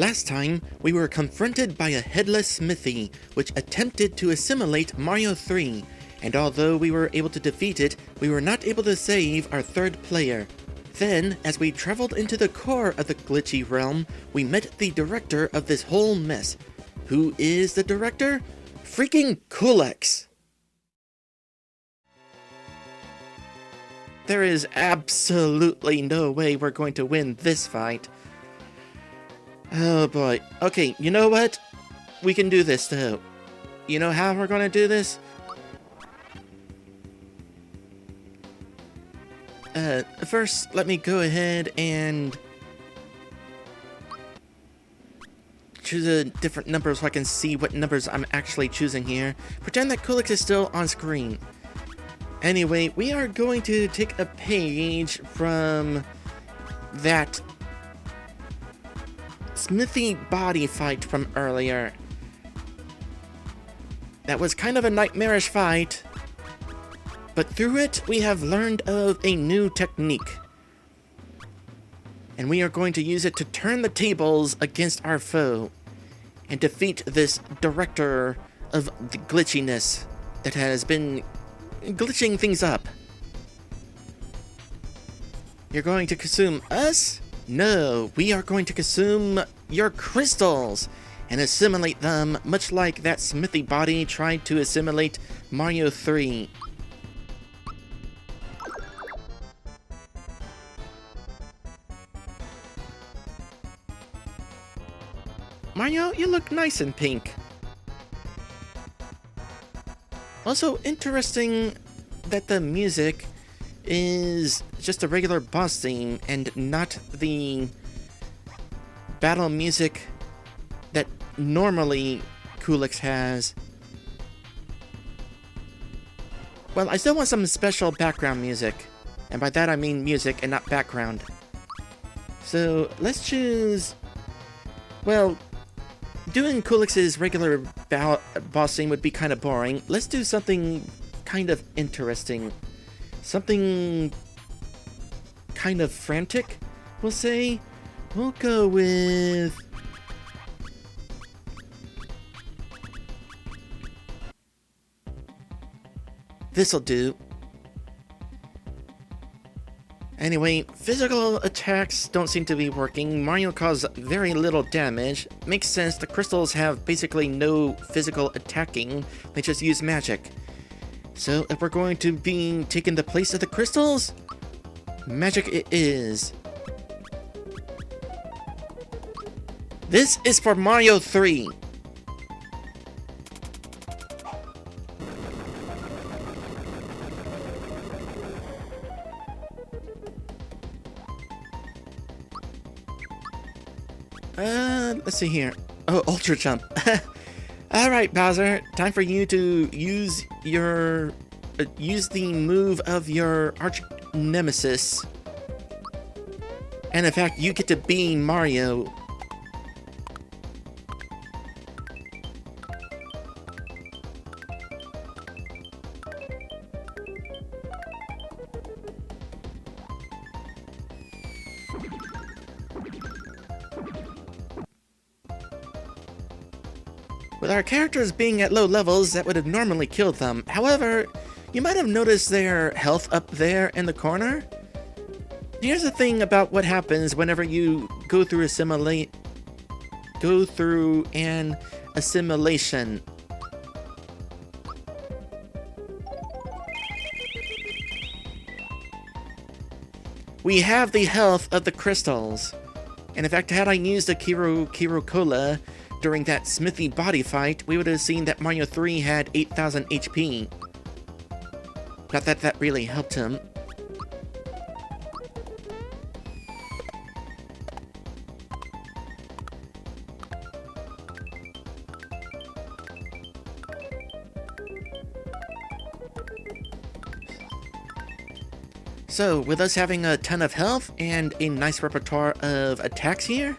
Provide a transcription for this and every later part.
Last time, we were confronted by a headless smithy, which attempted to assimilate Mario 3, and although we were able to defeat it, we were not able to save our third player. Then, as we traveled into the core of the glitchy realm, we met the director of this whole mess. Who is the director? Freaking Kulex! There is absolutely no way we're going to win this fight. Oh boy. Okay, you know what? We can do this though. You know how we're gonna do this? First, let me go ahead and choose a different number so I can see what numbers I'm actually choosing here. Pretend that Kulex is still on screen. Anyway, we are going to take a page from that smithy body fight from earlier. That was kind of a nightmarish fight, but through it we have learned of a new technique. And we are going to use it to turn the tables against our foe and defeat this director of the glitchiness that has been glitching things up. You're going to consume us? No, we are going to consume your crystals and assimilate them, much like that smithy body tried to assimilate Mario 3. Mario, you look nice in pink. Also interesting that the music is just a regular boss theme and not the battle music that normally Kulex has. Well, I still want some special background music, and by that I mean music and not background. So let's choose, well, doing Kulex's regular boss theme would be kind of boring. Let's do something kind of interesting. Something kind of frantic, we'll say. We'll go with... this'll do. Anyway, physical attacks don't seem to be working. Mario caused very little damage. Makes sense, the crystals have basically no physical attacking. They just use magic. So if we're going to be taking the place of the crystals, magic it is. This is for Mario 3. Let's see here. Oh, Ultra Jump. Alright, Bowser. Time for you to use your... use the move of your arch nemesis. And in fact, you get to be Mario. With our characters being at low levels, that would have normally killed them. However, you might have noticed their health up there in the corner. Here's the thing about what happens whenever you go through an assimilation. We have the health of the crystals. And in fact, had I used a Kiro Cola during that smithy body fight, we would have seen that Mario 3 had 8,000 HP. Not that that really helped him. So, with us having a ton of health and a nice repertoire of attacks here,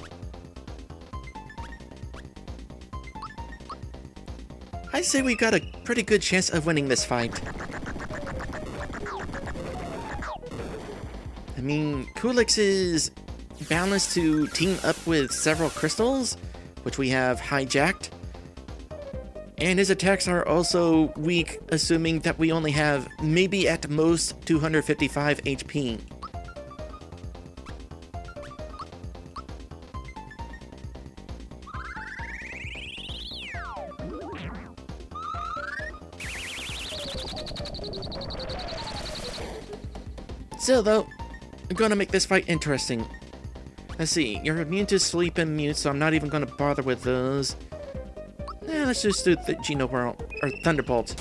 I'd say we got a pretty good chance of winning this fight. I mean, Kulex's balance to team up with several crystals, which we have hijacked. And his attacks are also weak, assuming that we only have maybe at most 255 HP. Still though, I'm gonna make this fight interesting. Let's see, you're immune to sleep and mute, so I'm not even gonna bother with those. Let's just do the Geno Whirl, or Thunderbolt.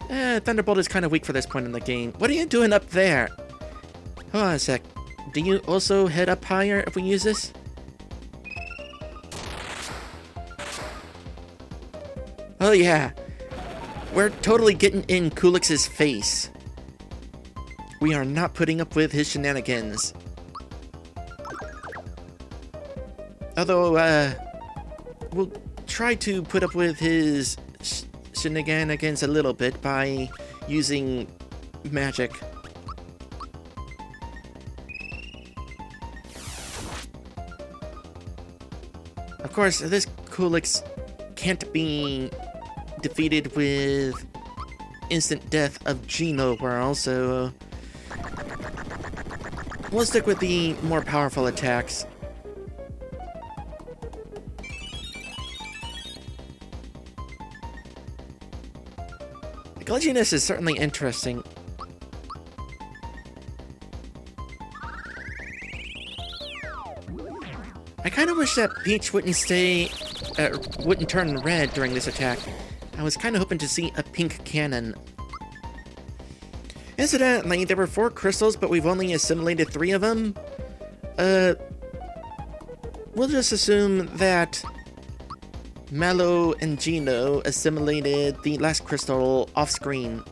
Thunderbolt is kind of weak for this point in the game. What are you doing up there? Hold on a sec. Do you also head up higher if we use this? Oh yeah. We're totally getting in Kulix's face. We are not putting up with his shenanigans. Although, we'll try to put up with his shenanigans a little bit by using magic. Of course, this Kulix can't be defeated with instant death of Geno Whirl, so we'll stick with the more powerful attacks. The glitchiness is certainly interesting. I kind of wish that Peach wouldn't turn red during this attack. I was kind of hoping to see a pink cannon. Incidentally, there were 4 crystals, but we've only assimilated 3 of them. We'll just assume that Mallow and Geno assimilated the last crystal off-screen.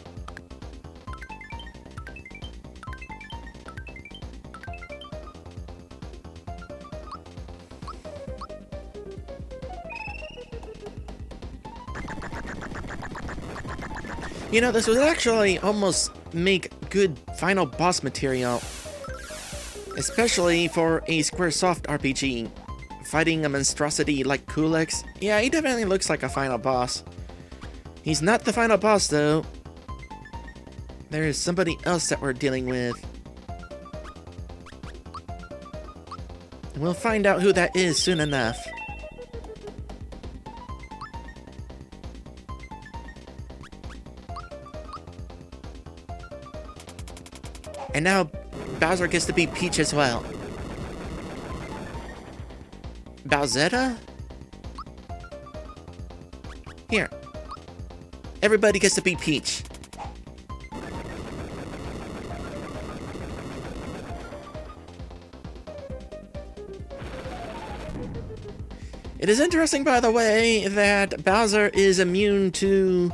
You know, this would actually almost make good final boss material. Especially for a Squaresoft RPG. Fighting a monstrosity like Kulix. Yeah, he definitely looks like a final boss. He's not the final boss, though. There is somebody else that we're dealing with. And we'll find out who that is soon enough. And now, Bowser gets to be Peach as well. Bowsetta? Here. Everybody gets to be Peach. It is interesting, by the way, that Bowser is immune to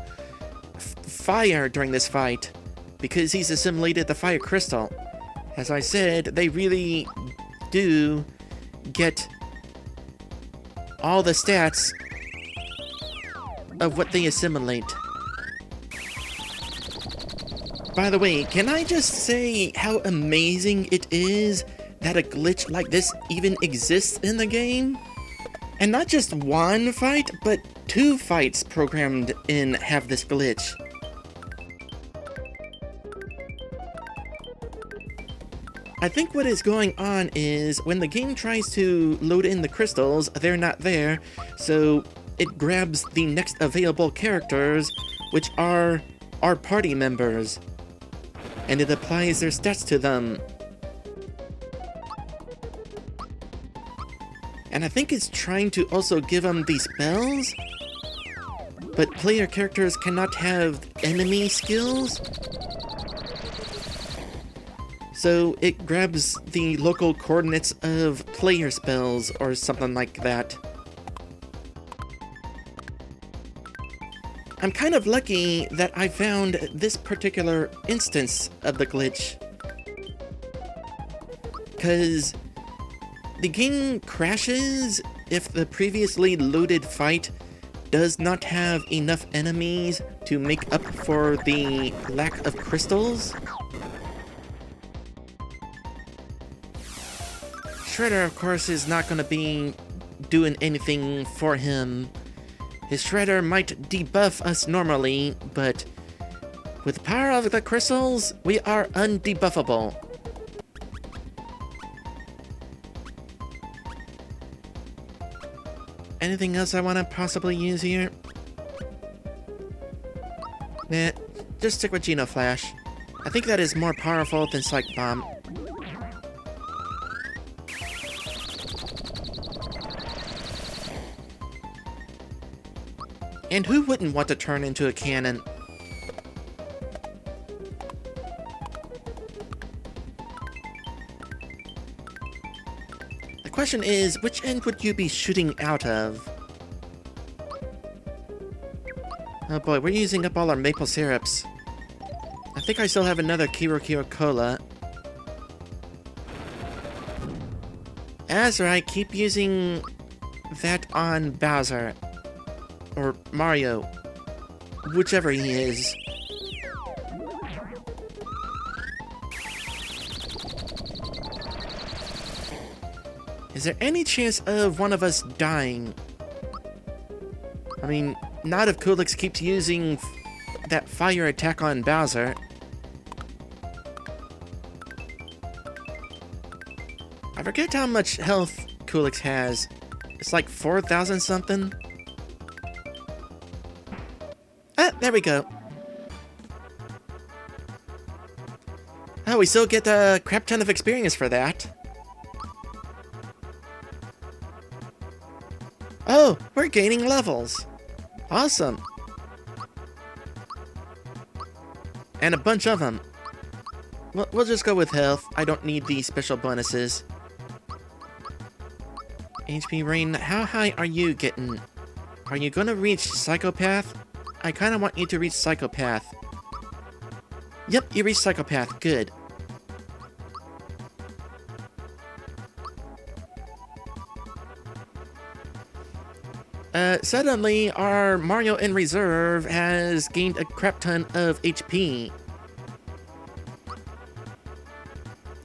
fire during this fight, because he's assimilated the fire crystal. As I said, they really do get all the stats of what they assimilate. By the way, can I just say how amazing it is that a glitch like this even exists in the game? And not just one fight, but 2 fights programmed in have this glitch. I think what is going on is when the game tries to load in the crystals, they're not there, so it grabs the next available characters, which are our party members, and it applies their stats to them. And I think it's trying to also give them these spells, but player characters cannot have enemy skills. So it grabs the local coordinates of player spells or something like that. I'm kind of lucky that I found this particular instance of the glitch, because the game crashes if the previously loaded fight does not have enough enemies to make up for the lack of crystals. Shredder, of course, is not going to be doing anything for him. His Shredder might debuff us normally, but with the power of the crystals, we are undebuffable. Anything else I want to possibly use here? Nah, just stick with Geno Flash. I think that is more powerful than Psych Bomb. And who wouldn't want to turn into a cannon? The question is, which end would you be shooting out of? Oh boy, we're using up all our maple syrups. I think I still have another Kiro Kiro Cola. That's right, keep using that on Bowser. Or Mario. Whichever he is. Is there any chance of one of us dying? I mean, not if Kulix keeps using that fire attack on Bowser. I forget how much health Kulix has. It's like 4,000 something. Ah, there we go. Oh, we still get a crap ton of experience for that. Oh, we're gaining levels. Awesome. And a bunch of them. We'll just go with health. I don't need these special bonuses. HP Rain, how high are you getting? Are you gonna reach Psychopath? I kinda want you to reach Psychopath. Yep, you reached Psychopath. Good. Suddenly, our Mario in reserve has gained a crap ton of HP.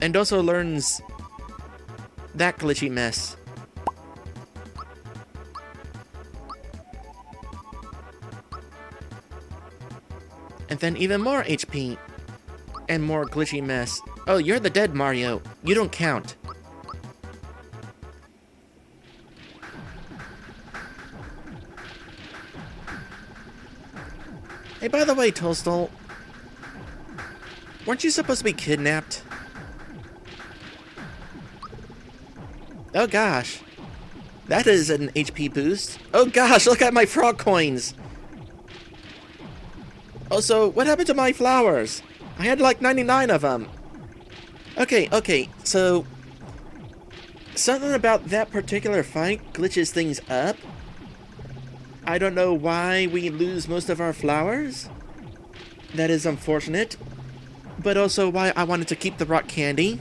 And also learns that glitchy mess. And then even more HP. And more glitchy mess. Oh, you're the dead Mario. You don't count. Hey, by the way, Toastal, weren't you supposed to be kidnapped? Oh gosh. That is an HP boost. Oh gosh, look at my frog coins! Also, what happened to my flowers? I had like 99 of them. Okay, so something about that particular fight glitches things up. I don't know why we lose most of our flowers. That is unfortunate. But also why I wanted to keep the rock candy.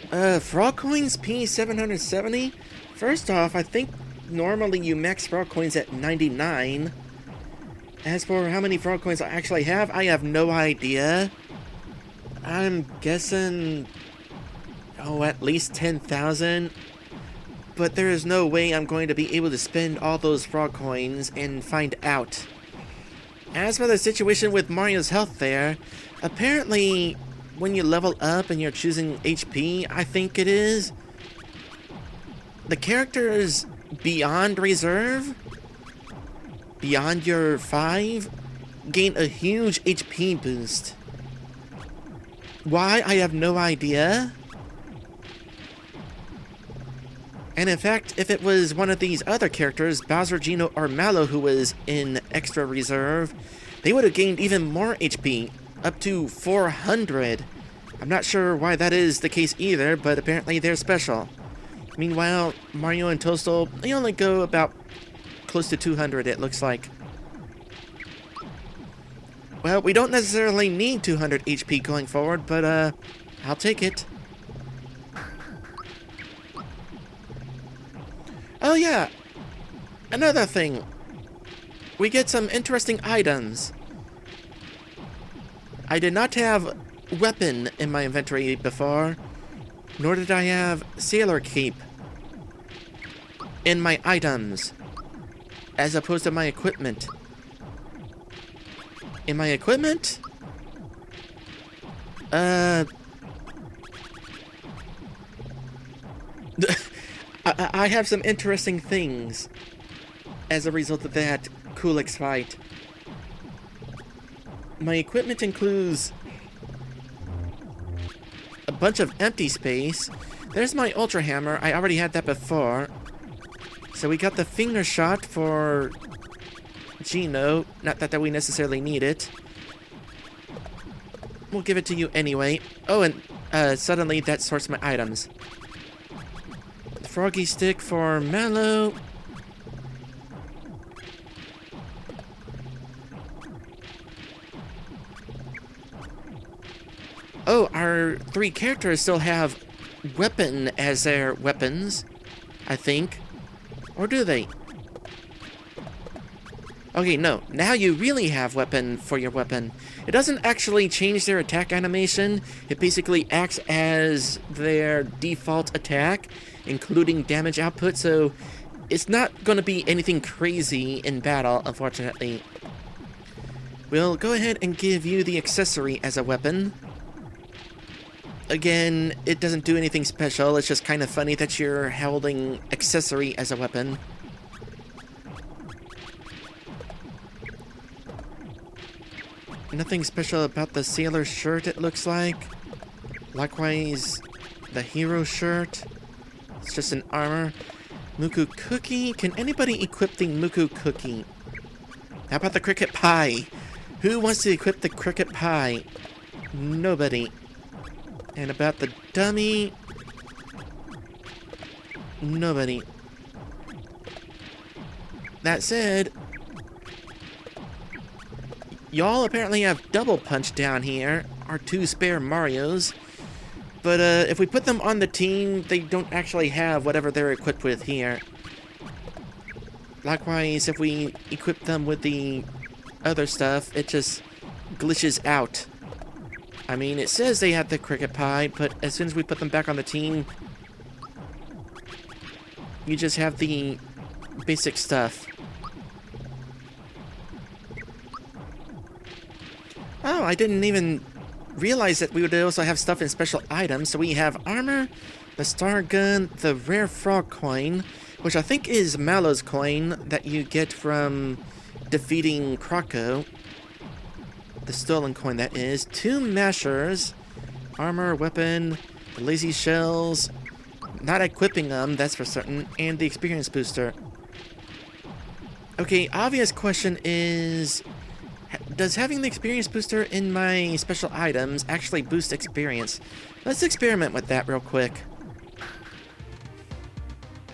Frog coins P770? First off, I think normally you max frog coins at 99. As for how many frog coins I actually have, I have no idea. I'm guessing, at least 10,000. But there is no way I'm going to be able to spend all those frog coins and find out. As for the situation with Mario's health there, apparently when you level up and you're choosing HP, I think it is, the characters beyond reserve, beyond your 5, gain a huge HP boost. Why? I have no idea. And in fact, if it was one of these other characters, Bowser, Geno, or Mallow, who was in extra reserve, they would have gained even more HP, up to 400. I'm not sure why that is the case either, but apparently they're special. Meanwhile, Mario and Toastal, they only go about close to 200, it looks like. Well, we don't necessarily need 200 HP going forward, but I'll take it. Oh yeah, another thing. We get some interesting items. I did not have weapon in my inventory before. nor did I have Sailor Cape in my items, as opposed to my equipment. In my equipment? I have some interesting things as a result of that Kulix fight. My equipment includes a bunch of empty space. There's my Ultra Hammer. I already had that before. So we got the finger shot for Geno. Not that we necessarily need it. We'll give it to you anyway. Oh, and suddenly that sorts my items. The Froggy Stick for Mallow. Oh, our 3 characters still have weapon as their weapons, I think. Or do they? Okay, no. Now you really have weapon for your weapon. It doesn't actually change their attack animation. It basically acts as their default attack, including damage output, so it's not going to be anything crazy in battle, unfortunately. We'll go ahead and give you the accessory as a weapon. Again, it doesn't do anything special, it's just kind of funny that you're holding accessory as a weapon. Nothing special about the sailor shirt, it looks like. Likewise, the hero shirt. It's just an armor. Muku Cookie? Can anybody equip the Muku Cookie? How about the Cricket Pie? Who wants to equip the Cricket Pie? Nobody. And about the dummy... Nobody. That said... Y'all apparently have Double Punch down here, our 2 spare Marios. But if we put them on the team, they don't actually have whatever they're equipped with here. Likewise, if we equip them with the other stuff, it just glitches out. I mean, it says they have the Cricket Pie, but as soon as we put them back on the team, you just have the basic stuff. Oh, I didn't even realize that we would also have stuff in special items. So we have armor, the star gun, the rare frog coin, which I think is Mallow's coin that you get from defeating Croco. The stolen coin, that is. 2 mashers, armor, weapon, the lazy shells, not equipping them, that's for certain, and the experience booster. Okay, obvious question is, does having the experience booster in my special items actually boost experience? Let's experiment with that real quick.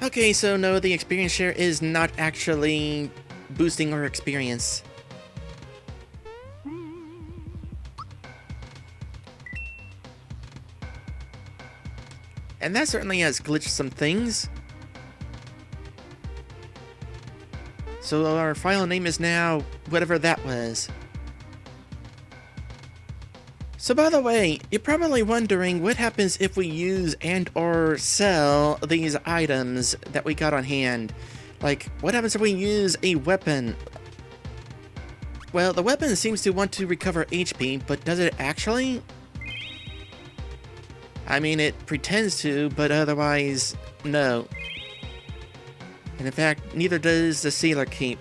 Okay, so no, the experience share is not actually boosting our experience. And that certainly has glitched some things. So our file name is now whatever that was. So by the way, you're probably wondering what happens if we use and or sell these items that we got on hand. Like, what happens if we use a weapon? Well, the weapon seems to want to recover HP, but does it actually? I mean, it pretends to, but otherwise, no. And in fact, neither does the Sailor Cape.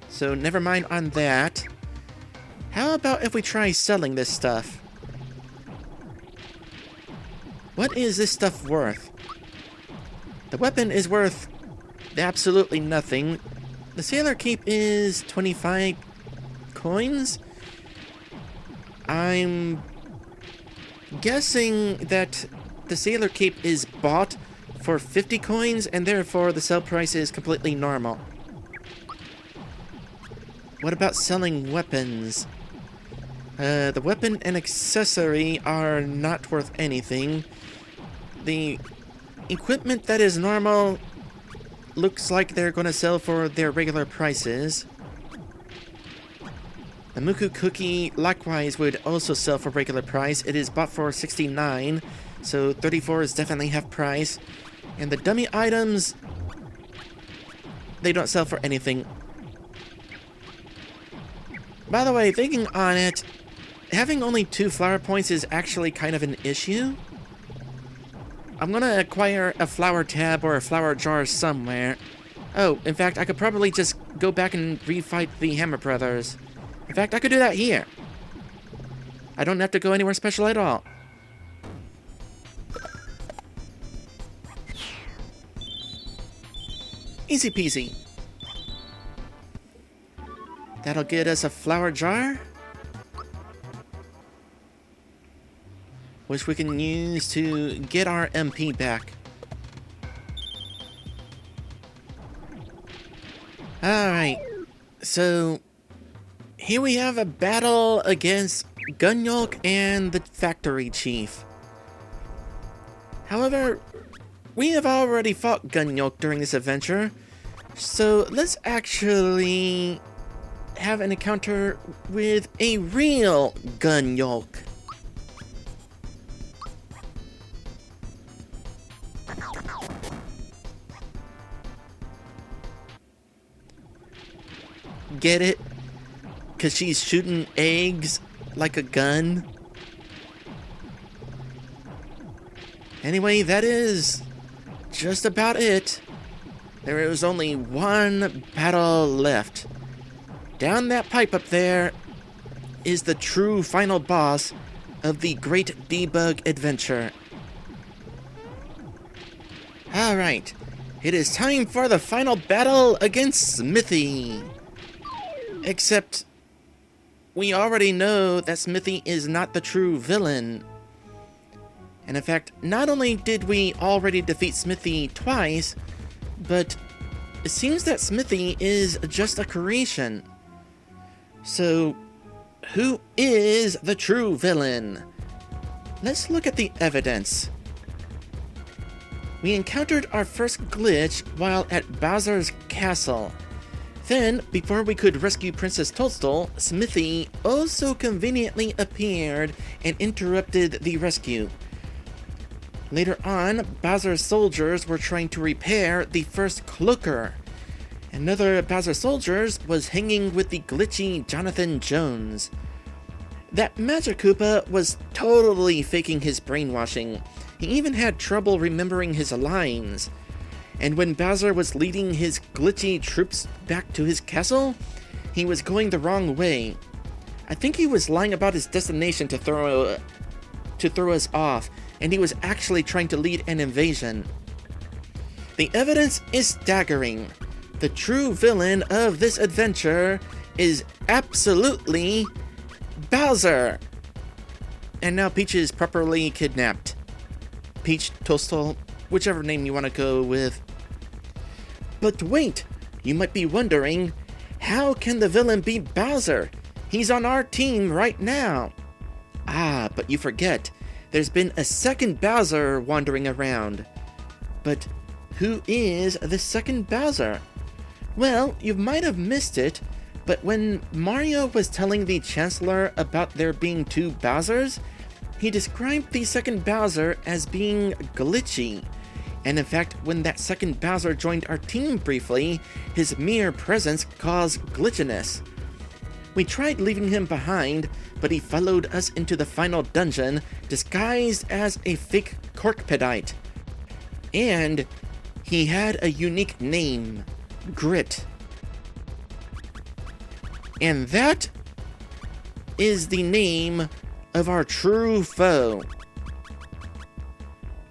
So never mind on that. How about if we try selling this stuff? What is this stuff worth? The weapon is worth absolutely nothing. The Sailor Cape is 25 coins? I'm guessing that the Sailor Cape is bought for 50 coins, and therefore the sell price is completely normal. What about selling weapons? The weapon and accessory are not worth anything. The equipment that is normal looks like they're going to sell for their regular prices. The Muku Cookie likewise would also sell for regular price. It is bought for 69. So 34 is definitely half price. And the dummy items, they don't sell for anything. By the way, thinking on it, having only 2 flower points is actually kind of an issue. I'm gonna acquire a flower tab or a flower jar somewhere. Oh, in fact, I could probably just go back and refight the Hammer Brothers. In fact, I could do that here. I don't have to go anywhere special at all. Easy peasy. That'll get us a flower jar, which we can use to get our MP back. Alright, so here we have a battle against Gunyolk and the Factory Chief. However, we have already fought Gunyolk during this adventure, so let's actually have an encounter with a real Gunyolk. Get it? 'Cause she's shooting eggs like a gun? Anyway, that is just about it. There is only one battle left. Down that pipe up there is the true final boss of the Great Debug Adventure. Alright, it is time for the final battle against Smithy. Except, we already know that Smithy is not the true villain. And in fact, not only did we already defeat Smithy twice, but it seems that Smithy is just a creation. So, who is the true villain? Let's look at the evidence. We encountered our first glitch while at Bowser's castle. Then, before we could rescue Princess Toadstool, Smithy also conveniently appeared and interrupted the rescue. Later on, Bowser's soldiers were trying to repair the first cloaker. Another of Bowser's soldiers was hanging with the glitchy Jonathan Jones. That Magic Koopa was totally faking his brainwashing. He even had trouble remembering his lines. And when Bowser was leading his glitchy troops back to his castle, he was going the wrong way. I think he was lying about his destination to throw us off, and he was actually trying to lead an invasion. The evidence is staggering. The true villain of this adventure is absolutely Bowser! And now Peach is properly kidnapped. Peach, Toadstool, whichever name you want to go with. But wait, you might be wondering, how can the villain be Bowser? He's on our team right now. Ah, but you forget, there's been a second Bowser wandering around. But who is the second Bowser? Well, you might have missed it, but when Mario was telling the Chancellor about there being 2 Bowsers, he described the second Bowser as being glitchy. And in fact, when that second Bowser joined our team briefly, his mere presence caused glitchiness. We tried leaving him behind, but he followed us into the final dungeon, disguised as a fake Corkpedite. And he had a unique name, Grit. And that is the name of our true foe.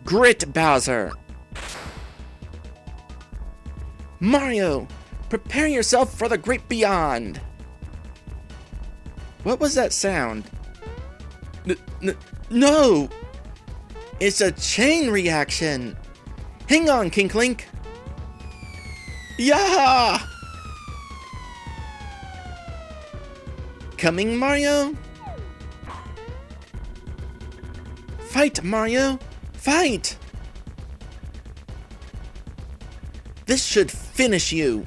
Grit Bowser! Mario, prepare yourself for the great beyond! What was that sound? No! It's a chain reaction! Hang on, King Clink! Yeah! Coming, Mario? Fight, Mario! Fight! This should finish you!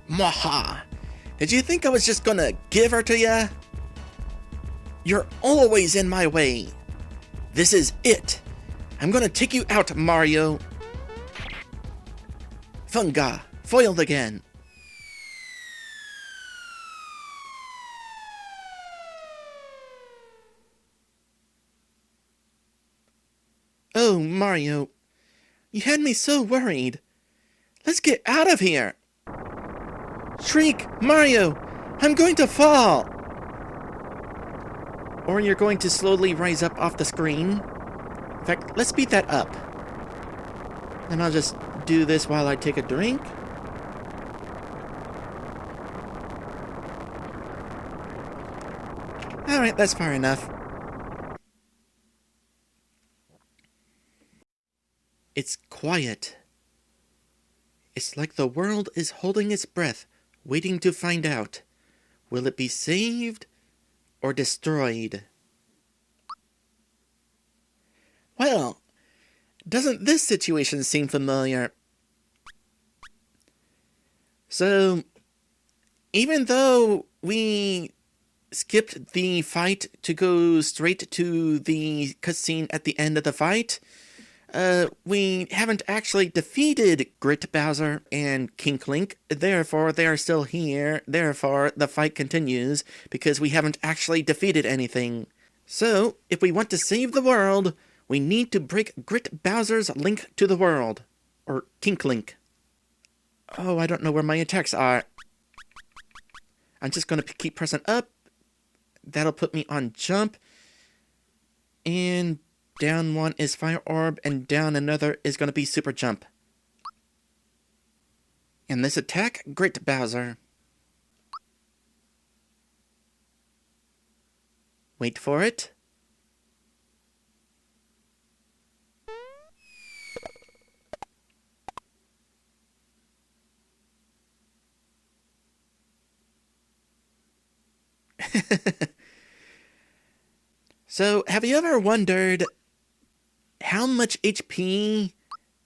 Mwaha! Did you think I was just gonna give her to ya? You're always in my way. This is it. I'm gonna take you out, Mario. Funga, foiled again. Oh, Mario. You had me so worried. Let's get out of here. Shriek, Mario, I'm going to fall. Or you're going to slowly rise up off the screen. In fact, let's speed that up. And I'll just do this while I take a drink. Alright, that's far enough. It's quiet. It's like the world is holding its breath, waiting to find out. Will it be saved or destroyed? Well, doesn't this situation seem familiar? So, even though we skipped the fight to go straight to the cutscene at the end of the fight, we haven't actually defeated Grit Bowser and King Link, therefore they are still here, therefore the fight continues, because we haven't actually defeated anything. So, if we want to save the world, we need to break Grit Bowser's link to the world. Or King Link. Oh, I don't know where my attacks are. I'm just gonna keep pressing up. That'll put me on jump. And down one is Fire Orb, and down another is going to be Super Jump. And this attack, Grit Bowser. Wait for it. So, have you ever wondered how much HP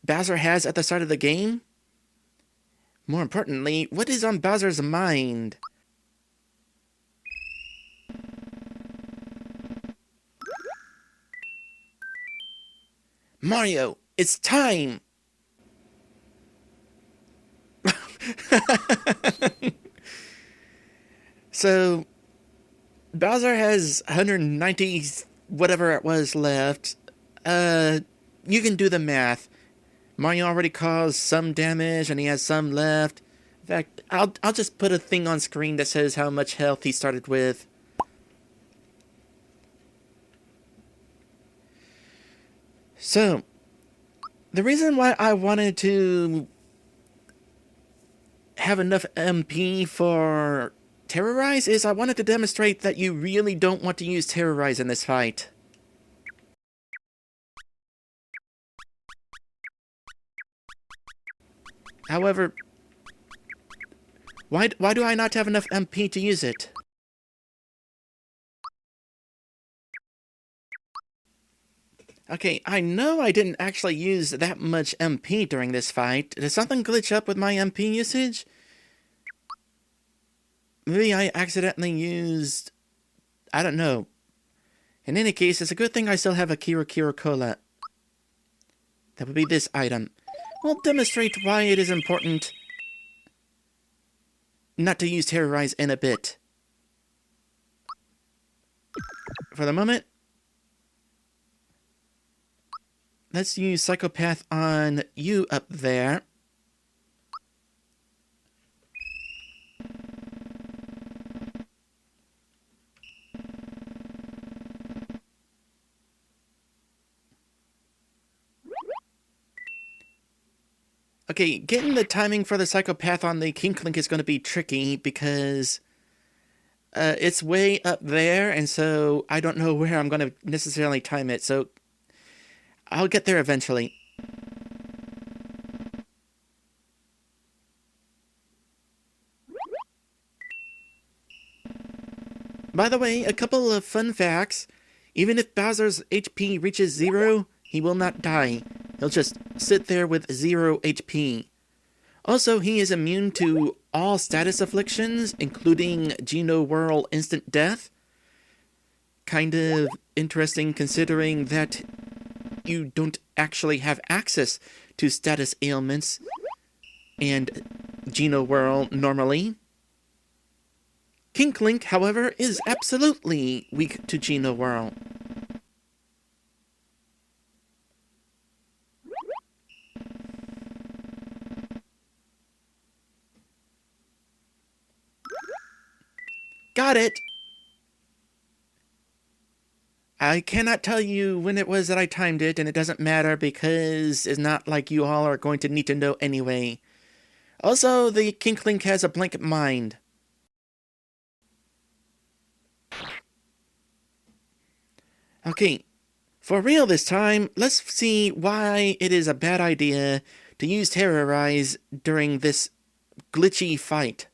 Bowser has at the start of the game? More importantly, what is on Bowser's mind? Mario, it's time! So, Bowser has 190 whatever it was left. You can do the math. Mario already caused some damage and he has some left. In fact, I'll just put a thing on screen that says how much health he started with. So, the reason why I wanted to have enough MP for Terrorize is I wanted to demonstrate that you really don't want to use Terrorize in this fight. However, why do I not have enough MP to use it? Okay, I know I didn't actually use that much MP during this fight. Did something glitch up with my MP usage? Maybe I accidentally used... I don't know. In any case, it's a good thing I still have a Kira Cola. That would be this item. We'll demonstrate why it is important not to use Terrorize in a bit. For the moment, let's use Psychopath on you up there. Okay, getting the timing for the Psychopath on the King Link is going to be tricky because it's way up there, and so I don't know where I'm going to necessarily time it, so I'll get there eventually. By the way, a couple of fun facts. Even if Bowser's HP reaches 0, he will not die. He'll just sit there with 0 HP. Also, he is immune to all status afflictions, including Geno Whirl instant death. Kind of interesting considering that you don't actually have access to status ailments and Geno Whirl normally. King Link, however, is absolutely weak to Geno Whirl. Got it! I cannot tell you when it was that I timed it, and it doesn't matter because it's not like you all are going to need to know anyway. Also, the King Link has a blank mind. Okay, for real this time, let's see why it is a bad idea to use Terrorize during this glitchy fight.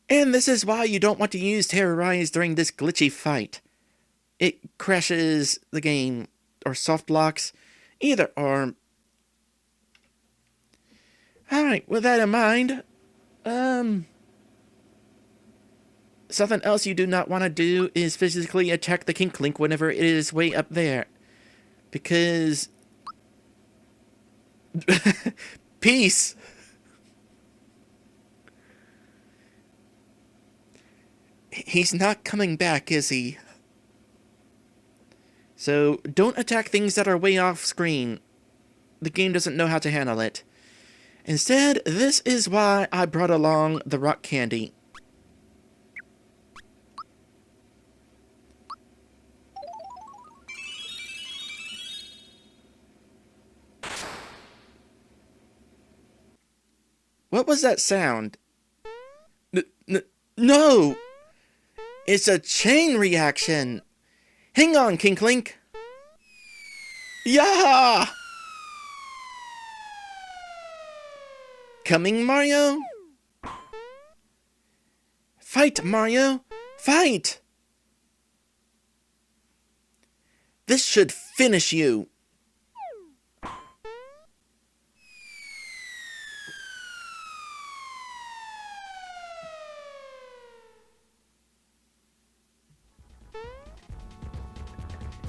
And this is why you don't want to use Terrorize during this glitchy fight. It crashes the game, or soft locks, either or. Alright, with that in mind, something else you do not want to do is physically attack the King Link whenever it is way up there. Because... Peace! He's not coming back, is he? So, don't attack things that are way off screen. The game doesn't know how to handle it. Instead, this is why I brought along the rock candy. What was that sound? No! It's a chain reaction! Hang on, King Link! Yeah! Coming, Mario? Fight, Mario! Fight! This should finish you!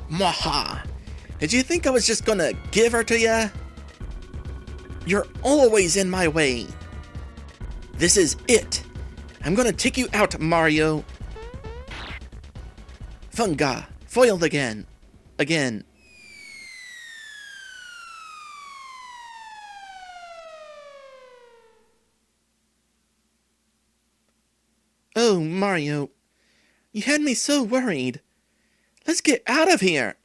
Mwaha! Did you think I was just gonna give her to ya? You're always in my way. This is it. I'm gonna take you out, Mario. Funga, foiled again. Again. Oh, Mario. You had me so worried. Let's get out of here!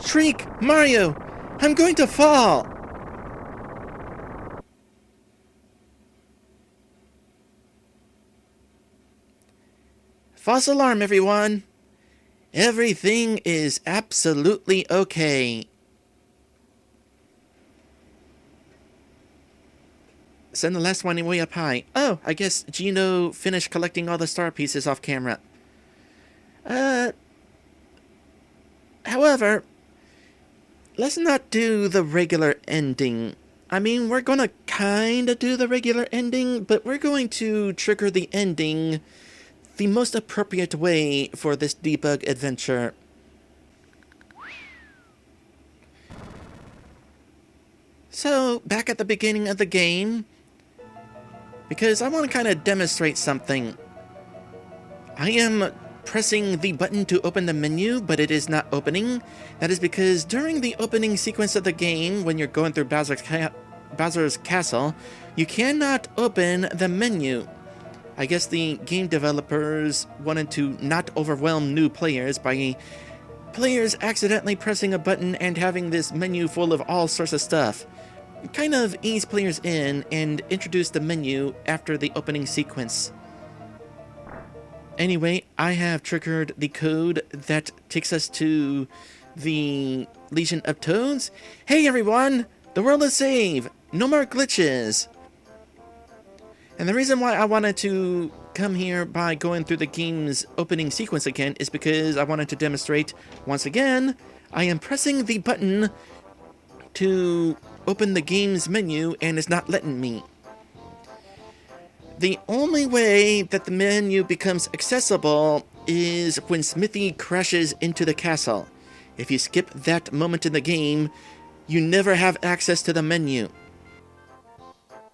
Shriek! Mario! I'm going to fall! False alarm, everyone! Everything is absolutely okay. Send the last one way up high. Oh, I guess Geno finished collecting all the star pieces off camera. However, let's not do the regular ending. I mean, we're gonna kinda do the regular ending, but we're going to trigger the ending the most appropriate way for this debug adventure. So, back at the beginning of the game, because I want to kind of demonstrate something. I am pressing the button to open the menu, but it is not opening. That is because during the opening sequence of the game, when you're going through Bowser's Castle, you cannot open the menu. I guess the game developers wanted to not overwhelm new players by players accidentally pressing a button and having this menu full of all sorts of stuff. Kind of ease players in and introduce the menu after the opening sequence. Anyway, I have triggered the code that takes us to the Legion of Toads. Hey everyone! The world is saved! No more glitches! And the reason why I wanted to come here by going through the game's opening sequence again is because I wanted to demonstrate, once again, I am pressing the button to open the game's menu and it's not letting me. The only way that the menu becomes accessible is when Smithy crashes into the castle. If you skip that moment in the game, you never have access to the menu.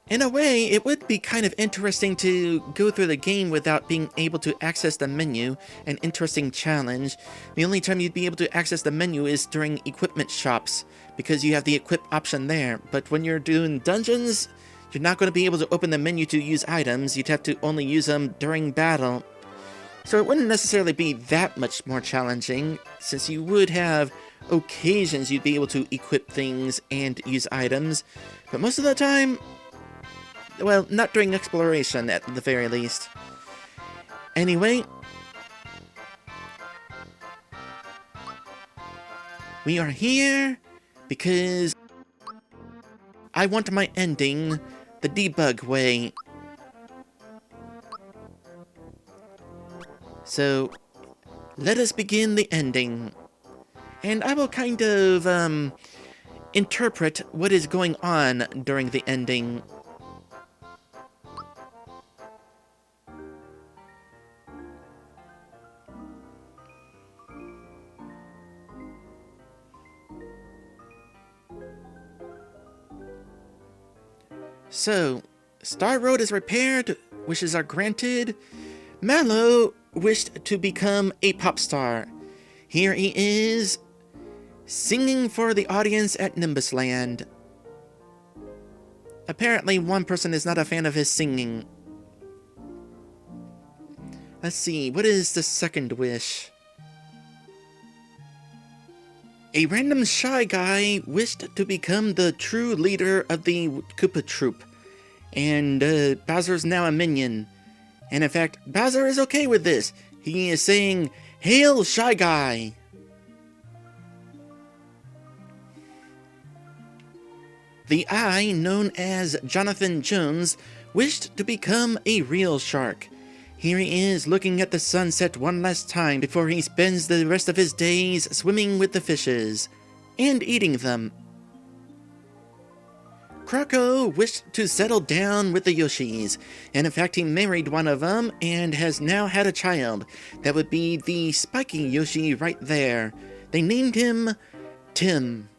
In a way, it would be kind of interesting to go through the game without being able to access the menu, an interesting challenge. The only time you'd be able to access the menu is during equipment shops, because you have the equip option there. But when you're doing dungeons, you're not going to be able to open the menu to use items, you'd have to only use them during battle. So it wouldn't necessarily be that much more challenging, since you would have occasions you'd be able to equip things and use items, but most of the time, well, not during exploration, at the very least. Anyway, we are here because I want my ending the debug way. So, let us begin the ending. And I will kind of, interpret what is going on during the ending. So, Star Road is repaired, wishes are granted. Mallow wished to become a pop star. Here he is, singing for the audience at Nimbus Land. Apparently, one person is not a fan of his singing. Let's see, what is the second wish? A random shy guy wished to become the true leader of the Koopa Troop. And Bowser's now a minion. And in fact, Bowser is okay with this. He is saying, "Hail, Shy Guy!" The Eye, known as Jonathan Jones, wished to become a real shark. Here he is looking at the sunset one last time before he spends the rest of his days swimming with the fishes and eating them. Croco wished to settle down with the Yoshis, and in fact he married one of them and has now had a child. That would be the spiky Yoshi right there. They named him Tim.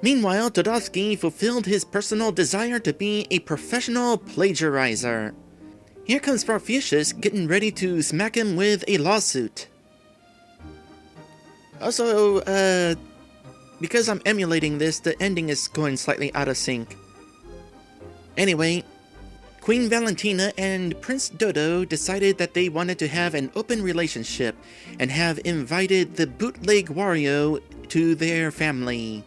Meanwhile, Todosky fulfilled his personal desire to be a professional plagiarizer. Here comes Farfucius getting ready to smack him with a lawsuit. Also, because I'm emulating this, the ending is going slightly out of sync. Anyway, Queen Valentina and Prince Dodo decided that they wanted to have an open relationship and have invited the bootleg Wario to their family.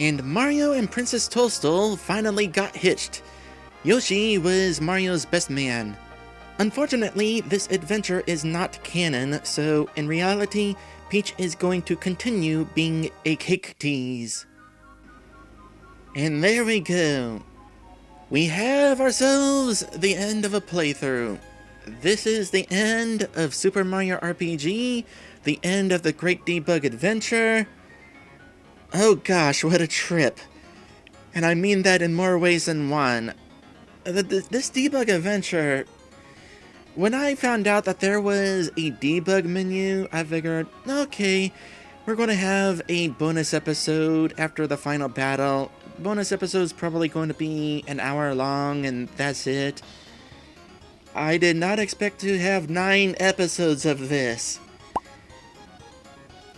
And Mario and Princess Toadstool finally got hitched. Yoshi was Mario's best man. Unfortunately, this adventure is not canon, so in reality, Peach is going to continue being a cake tease. And there we go. We have ourselves the end of a playthrough. This is the end of Super Mario RPG, the end of the Great Debug Adventure. Oh gosh, what a trip. And I mean that in more ways than one. This debug adventure, when I found out that there was a debug menu, I figured, okay, we're going to have a bonus episode after the final battle. Bonus episode's probably going to be an hour long, and that's it. I did not expect to have 9 episodes of this.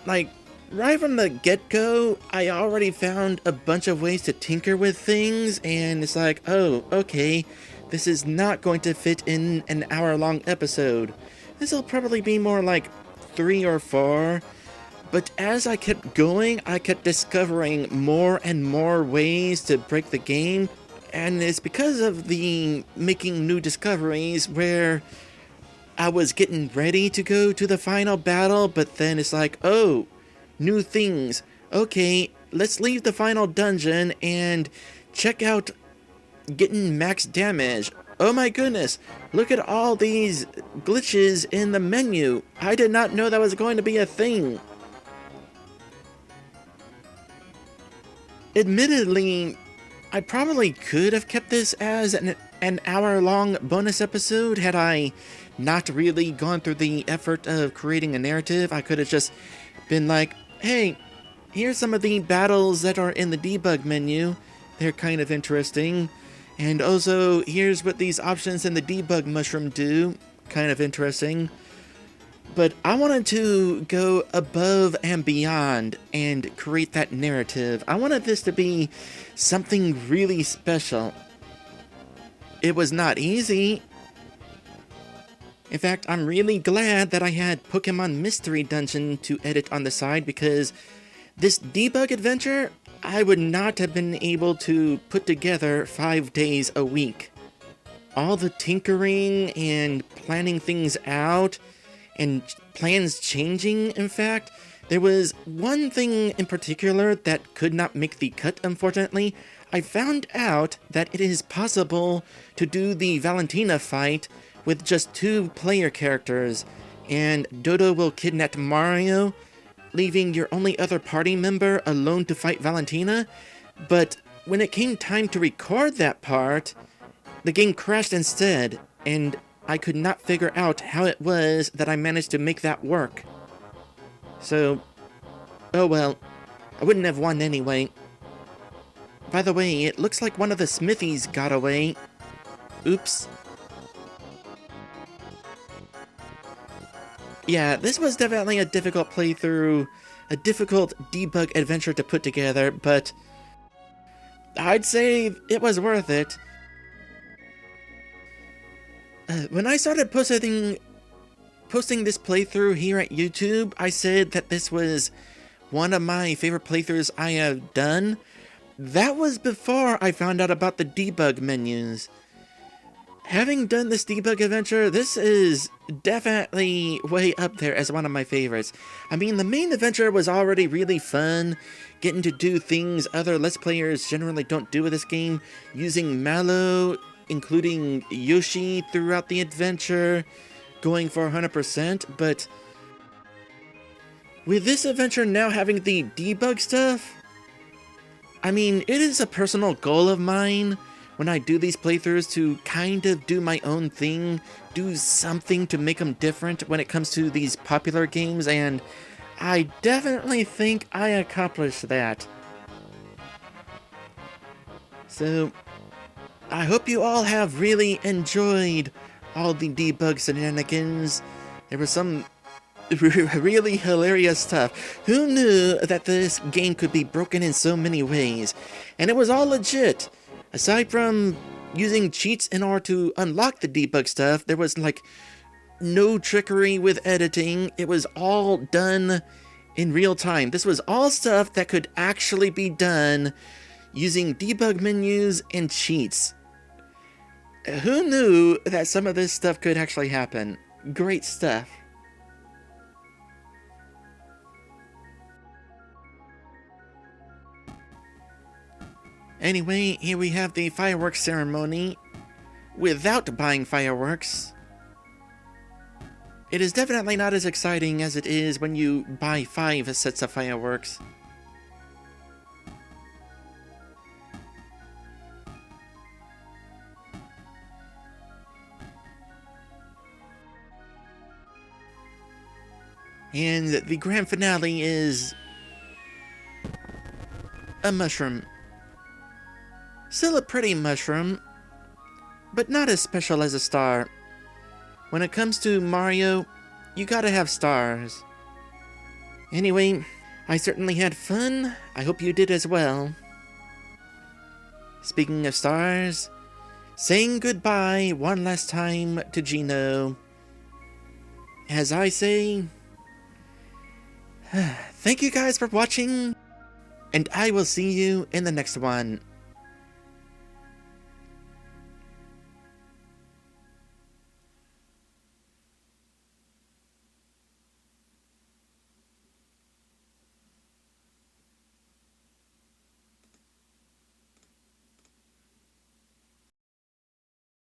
Like, right from the get-go, I already found a bunch of ways to tinker with things, and it's like, oh, okay, this is not going to fit in an hour-long episode. This'll probably be more like 3 or 4, But as I kept going, I kept discovering more and more ways to break the game. And it's because of the making new discoveries where I was getting ready to go to the final battle, but then it's like, oh, new things. Okay, let's leave the final dungeon and check out getting max damage. Oh my goodness, look at all these glitches in the menu. I did not know that was going to be a thing. Admittedly, I probably could have kept this as an hour-long bonus episode had I not really gone through the effort of creating a narrative. I could have just been like, hey, here's some of the battles that are in the debug menu. They're kind of interesting. And also, here's what these options in the debug mushroom do. Kind of interesting. But I wanted to go above and beyond and create that narrative. I wanted this to be something really special. It was not easy. In fact, I'm really glad that I had Pokemon Mystery Dungeon to edit on the side, because this debug adventure, I would not have been able to put together 5 days a week. All the tinkering and planning things out, and plans changing, in fact. There was one thing in particular that could not make the cut, unfortunately. I found out that it is possible to do the Valentina fight with just 2 player characters, and Dodo will kidnap Mario, leaving your only other party member alone to fight Valentina. But when it came time to record that part, the game crashed instead, and I could not figure out how it was that I managed to make that work. So, oh well, I wouldn't have won anyway. By the way, it looks like one of the Smithies got away. Oops. Yeah, this was definitely a difficult playthrough, a difficult debug adventure to put together, but I'd say it was worth it. When I started posting this playthrough here at YouTube, I said that this was one of my favorite playthroughs I have done. That was before I found out about the debug menus. Having done this debug adventure, this is definitely way up there as one of my favorites. I mean, the main adventure was already really fun, getting to do things other Let's Players generally don't do with this game, using Mallow, including Yoshi throughout the adventure, going for 100%, but with this adventure now having the debug stuff, I mean, it is a personal goal of mine when I do these playthroughs to kind of do my own thing, do something to make them different when it comes to these popular games, and I definitely think I accomplished that. So, I hope you all have really enjoyed all the debug shenanigans. There was some really hilarious stuff. Who knew that this game could be broken in so many ways? And it was all legit. Aside from using cheats in order to unlock the debug stuff, there was like no trickery with editing. It was all done in real time. This was all stuff that could actually be done using debug menus and cheats. Who knew that some of this stuff could actually happen? Great stuff. Anyway, here we have the fireworks ceremony without buying fireworks. It is definitely not as exciting as it is when you buy 5 sets of fireworks. And the grand finale is a mushroom. Still a pretty mushroom, but not as special as a star. When it comes to Mario, you gotta have stars. Anyway, I certainly had fun. I hope you did as well. Speaking of stars, saying goodbye one last time to Gino. As I say, Thank you guys for watching, and I will see you in the next one.